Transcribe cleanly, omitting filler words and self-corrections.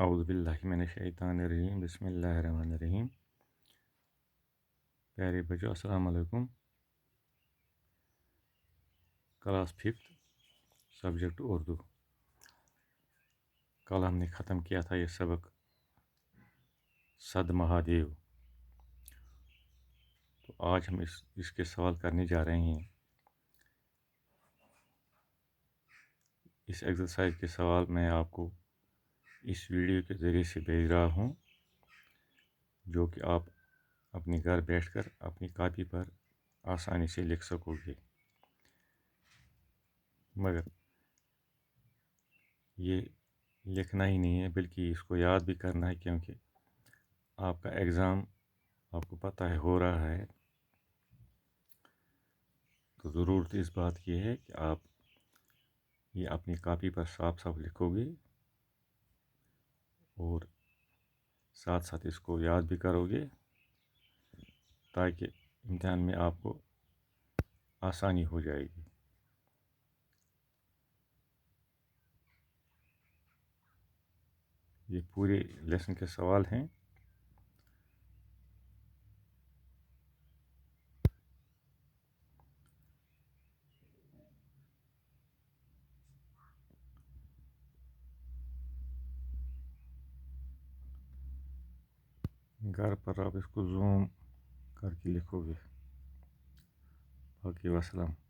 اعوذ باللہ من الشیطان الرجیم بسم اللہ الرحمن الرحیم۔ پیارے بچوں السلام علیکم۔ Class 5 subject Urdu. کل ہم نے ختم کیا تھا یہ سبق صد مہادیو، تو آج ہم اس کے سوال کرنے جا رہے ہیں۔ اس ایکسرسائز کے سوال میں آپ کو اس ویڈیو کے ذریعے سے بھیج رہا ہوں، جو کہ آپ اپنے گھر بیٹھ کر اپنی کاپی پر آسانی سے لکھ سکو گے، مگر یہ لکھنا ہی نہیں ہے بلکہ اس کو یاد بھی کرنا ہے، کیونکہ آپ کا ایگزام آپ کو پتہ ہے ہو رہا ہے۔ تو ضرورت اس بات کی ہے کہ آپ یہ اپنی کاپی پر صاف صاف لکھو گے اور ساتھ ساتھ اس کو یاد بھی کرو گے، تاکہ امتحان میں آپ کو آسانی ہو جائے گی۔ یہ پورے لیسن کے سوال ہیں۔ گھر پر آپ اس کو زوم کر کے لکھو گے۔ باقی وسلام۔